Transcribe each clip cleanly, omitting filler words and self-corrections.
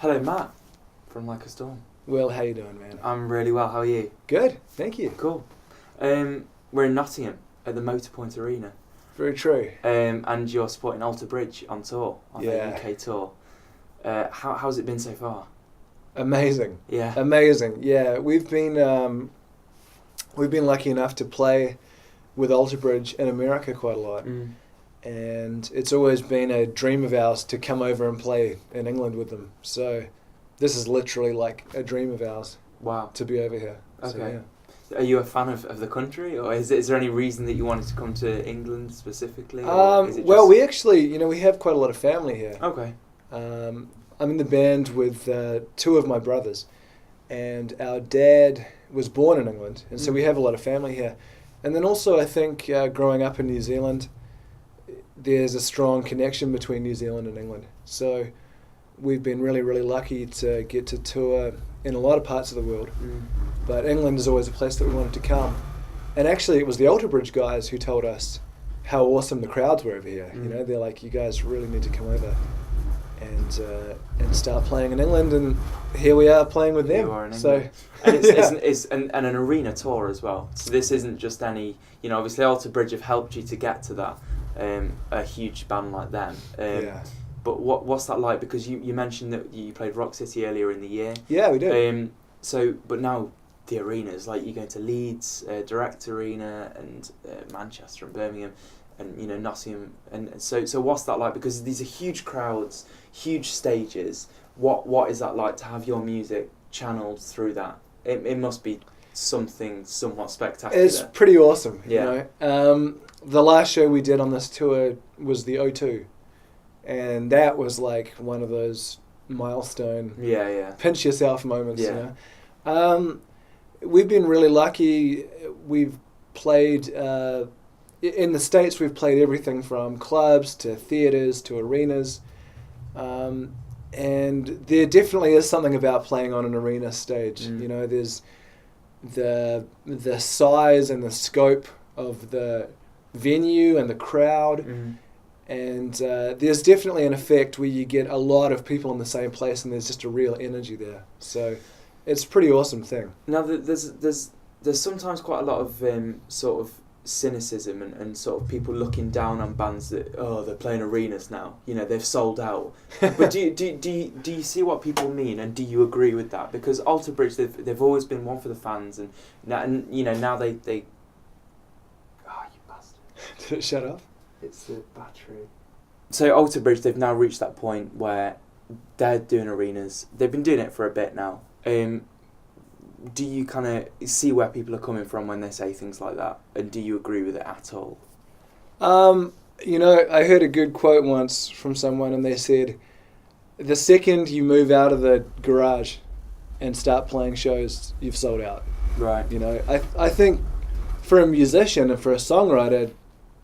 Hello, Matt from Like a Storm. Will, how you doing, man? I'm really well. How are you? Good, thank you. Cool. We're in Nottingham at the Motorpoint Arena. Very true. And you're supporting Alter Bridge on tour, on their UK tour. How's it been so far? Amazing. Yeah. Amazing. Yeah, we've been lucky enough to play with Alter Bridge in America quite a lot. And it's always been a dream of ours to come over and play in England with them. So this is literally like a dream of ours. Wow. To be over here. Okay. So, yeah. Are you a fan of the country, or is there any reason that you wanted to come to England specifically? Well, we actually, we have quite a lot of family here. Okay. I'm in the band with two of my brothers, and our dad was born in England, and so we have a lot of family here. And then also, I think growing up in New Zealand, there's a strong connection between New Zealand and England. So we've been really, really lucky to get to tour in a lot of parts of the world. But England is always a place that we wanted to come. And actually, it was the Alter Bridge guys who told us how awesome the crowds were over here. They're like, you guys really need to come over and start playing in England. And here we are playing with them. You are in so, England. And it's an arena tour as well. So this isn't just any, obviously Alter Bridge have helped you to get to that, a huge band like them. But what's that like? Because you mentioned that you played Rock City earlier in the year. Yeah, we did. But now the arenas, like you're going to Leeds, Direct Arena, and Manchester and Birmingham, and Nottingham, and so what's that like? Because these are huge crowds, huge stages. What is that like to have your music channeled through that? It must be something somewhat spectacular. It's pretty awesome. Yeah. The last show we did on this tour was the O2, and that was like one of those milestone pinch yourself moments. We've been really lucky. We've played in the States. We've played everything from clubs to theaters to arenas, and there definitely is something about playing on an arena stage. There's the size and the scope of the venue and the crowd. And there's definitely an effect where you get a lot of people in the same place, and there's just a real energy there. So it's a pretty awesome thing. Now there's sometimes quite a lot of sort of cynicism and sort of people looking down on bands that they're playing arenas now. They've sold out. But do you see what people mean, and do you agree with that? Because Alter Bridge, they've always been one for the fans, and now they you bastard. Did it shut off? It's the battery. So Alter Bridge, they've now reached that point where they're doing arenas. They've been doing it for a bit now. Do you kind of see where people are coming from when they say things like that? And do you agree with it at all? I heard a good quote once from someone, and they said, the second you move out of the garage and start playing shows, you've sold out. Right. I think for a musician and for a songwriter,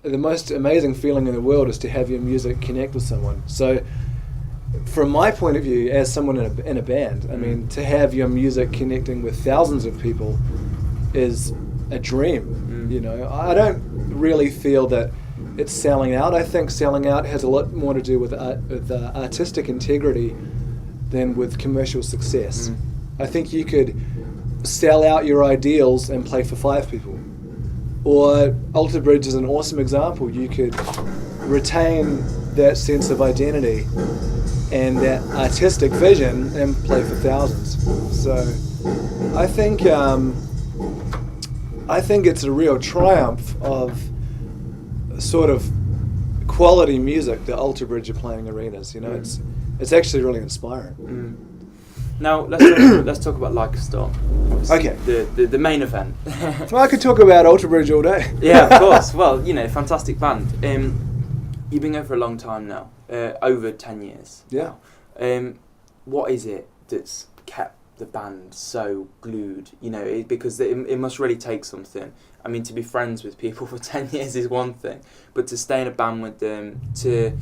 the most amazing feeling in the world is to have your music connect with someone. So from my point of view, as someone in a band, I mean, to have your music connecting with thousands of people is a dream. I don't really feel that it's selling out. I think selling out has a lot more to do with artistic integrity than with commercial success. I think you could sell out your ideals and play for 5 people. Or Alter Bridge is an awesome example. You could retain that sense of identity and that artistic vision and play for thousands. So I think it's a real triumph of sort of quality music that Alter Bridge are playing arenas. It's actually really inspiring. Now let's talk about Like a Storm. Okay. The main event. Well, I could talk about Alter Bridge all day. Yeah, of course. Well, fantastic band. You've been going for a long time now, over 10 years. Yeah. What is it that's kept the band so glued? Because it must really take something. I mean, to be friends with people for 10 years is one thing, but to stay in a band with them, to,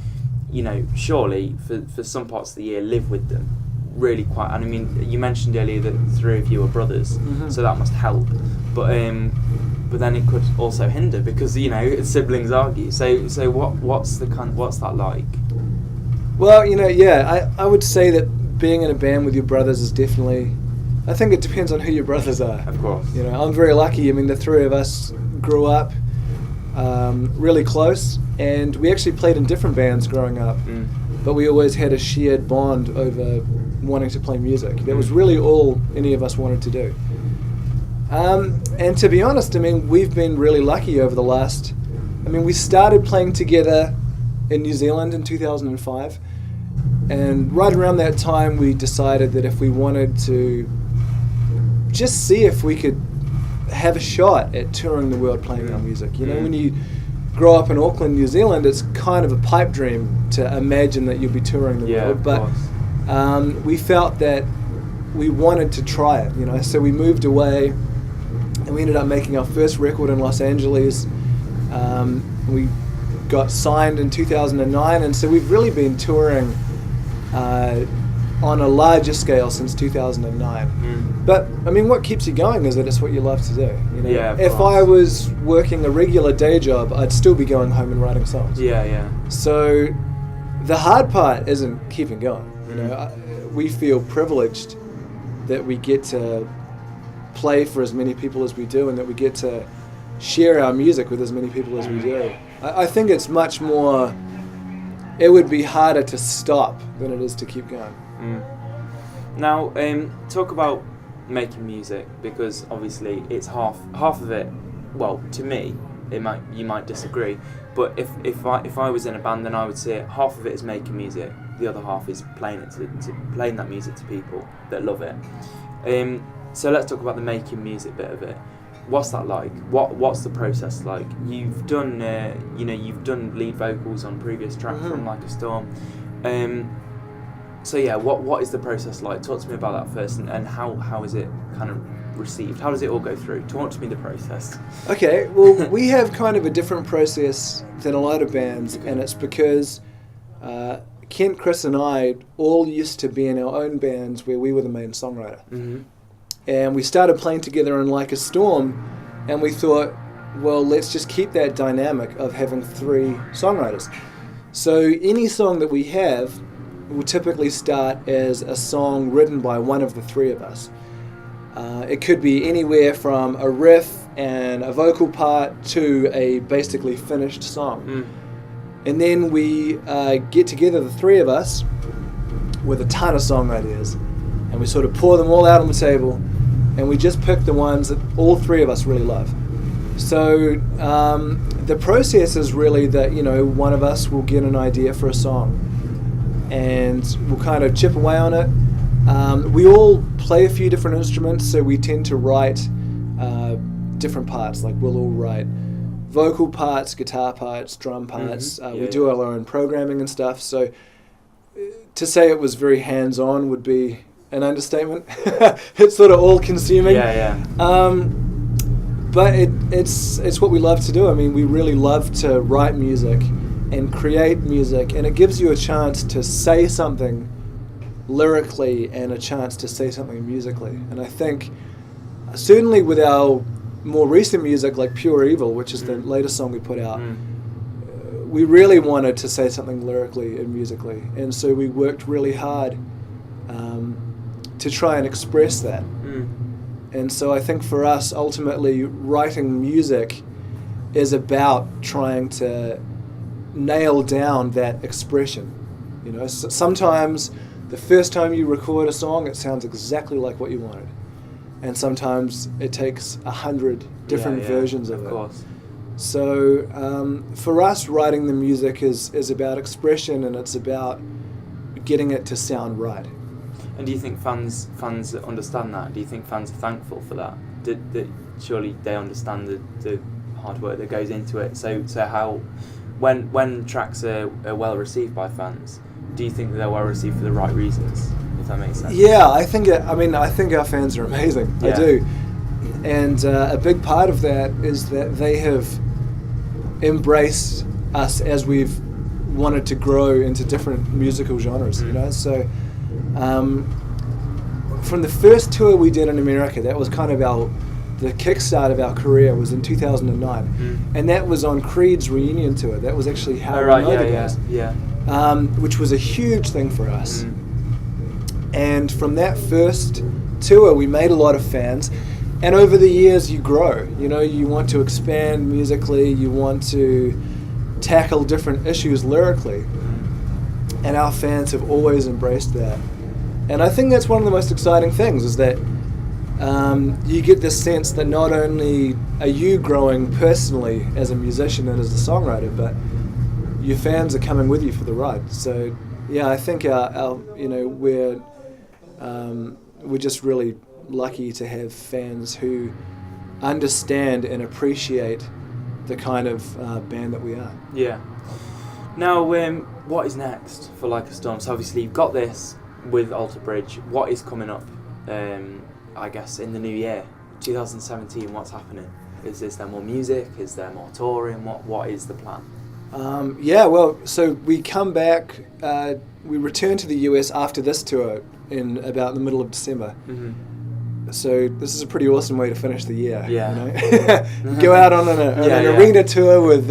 surely for some parts of the year live with them. Really quite, and I mean, you mentioned earlier that 3 of you are brothers, so that must help. But then it could also hinder because siblings argue. So what's that like? Well, I would say that being in a band with your brothers is definitely, I think it depends on who your brothers are. Of course. You know, I'm very lucky. I mean, the three of us grew up really close, and we actually played in different bands growing up, but we always had a shared bond over wanting to play music. That was really all any of us wanted to do. And to be honest, I mean, we've been really lucky over the last, I mean, we started playing together in New Zealand in 2005, and right around that time we decided that if we wanted to just see if we could have a shot at touring the world playing our music. You know, when you grow up in Auckland, New Zealand, it's kind of a pipe dream to imagine that you'll be touring the world, but we felt that we wanted to try it, you know, so we moved away and we ended up making our first record in Los Angeles. We got signed in 2009, and so we've really been touring on a larger scale since 2009. But I mean, what keeps you going is that it's what you love to do. You know? If I was working a regular day job, I'd still be going home and writing songs. So the hard part isn't keeping going. You know, we feel privileged that we get to play for as many people as we do, and that we get to share our music with as many people as we do. I think it's much more, it would be harder to stop than it is to keep going. Now, talk about making music, because obviously it's half of it. Well, to me, you might disagree, but if I was in a band, then I would say half of it is making music, the other half is playing it playing that music to people that love it. So let's talk about the making music bit of it. What's that like? What's the process like? You've done you've done lead vocals on previous track from Like a Storm. So yeah, what is the process like? Talk to me about that first, and how is it kind of received? How does it all go through? Talk to me the process. Okay, well, we have kind of a different process than a lot of bands, and it's because Kent, Chris, and I all used to be in our own bands where we were the main songwriter. And we started playing together in Like a Storm, and we thought, well, let's just keep that dynamic of having three songwriters. So any song that we have will typically start as a song written by one of the three of us. It could be anywhere from a riff and a vocal part to a basically finished song. And then we get together, the three of us, with a ton of song ideas, and we sort of pour them all out on the table, and we just pick the ones that all three of us really love. So the process is really that, you know, one of us will get an idea for a song, and we'll kind of chip away on it. We all play a few different instruments, so we tend to write different parts. Like, we'll all write vocal parts, guitar parts, drum parts. We do our own programming and stuff. So to say it was very hands-on would be an understatement. It's sort of all-consuming. But it's what we love to do. I mean, we really love to write music and create music, and it gives you a chance to say something lyrically and a chance to say something musically. And I think certainly with our more recent music, like Pure Evil, which is the latest song we put out, we really wanted to say something lyrically and musically, and so we worked really hard to try and express that. And so I think for us, ultimately, writing music is about trying to nail down that expression. You know, sometimes the first time you record a song, it sounds exactly like what you wanted, and sometimes it takes 100 different versions of it. Course. So for us, writing the music is about expression, and it's about getting it to sound right. And do you think fans understand that? Do you think fans are thankful for that? Surely they understand the hard work that goes into it. So how, when tracks are well received by fans, do you think they're well received for the right reasons? If that makes sense. Yeah, I think our fans are amazing. I do, and a big part of that is that they have embraced us as we've wanted to grow into different musical genres. You know, so. From the first tour we did in America, that was kind of the kickstart of our career, was in 2009, and that was on Creed's reunion tour. That was actually how we know the guys, which was a huge thing for us. And from that first tour, we made a lot of fans. And over the years, you grow. You know, you want to expand musically. You want to tackle different issues lyrically. And our fans have always embraced that. And I think that's one of the most exciting things, is that you get this sense that not only are you growing personally as a musician and as a songwriter, but your fans are coming with you for the ride. So, yeah, I think our you know, we're just really lucky to have fans who understand and appreciate the kind of band that we are. Yeah. Now, what is next for Like a Storm? So obviously you've got this with Alter Bridge. What is coming up, I guess, in the new year, 2017? What's happening? Is there more music? Is there more touring? What is the plan? Yeah, well, so we come back, we return to the US after this tour in about the middle of December. Mm-hmm. So this is a pretty awesome way to finish the year. Yeah. You know? Go out on an arena tour with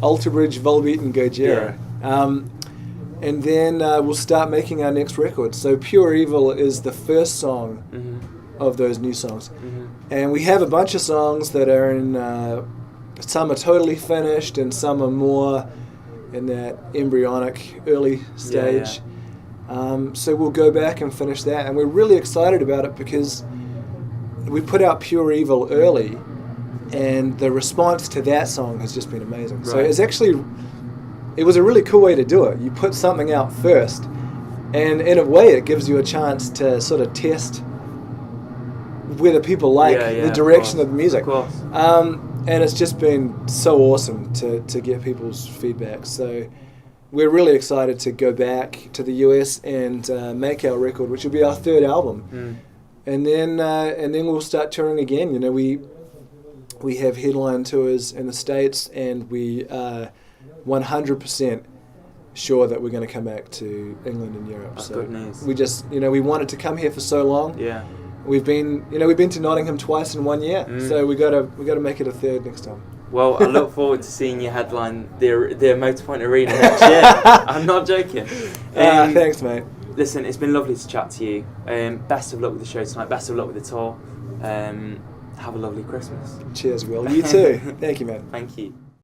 Alter Bridge, Volbeat and Gojira. Yeah. And then we'll start making our next record. So Pure Evil is the first song of those new songs. Mm-hmm. And we have a bunch of songs that are in, some are totally finished and some are more in that embryonic early stage. So we'll go back and finish that. And we're really excited about it because we put out Pure Evil early and the response to that song has just been amazing. Right. So it's actually... It was a really cool way to do it. You put something out first, and in a way it gives you a chance to sort of test whether people like the direction of the music. Of course. And it's just been so awesome to get people's feedback. So we're really excited to go back to the US and make our record, which will be our third album. And then we'll start touring again. You know, we have headline tours in the States, and we 100% sure that we're going to come back to England and Europe. That's so good news. We just, you know, we wanted to come here for so long. Yeah. We've been to Nottingham twice in 1 year, so we got to make it a third next time. Well, I look forward to seeing you headline the Motorpoint Arena next year. I'm not joking. Thanks, mate. Listen, it's been lovely to chat to you. Best of luck with the show tonight. Best of luck with the tour. Have a lovely Christmas. Cheers, Will. You too. Thank you, man. Thank you.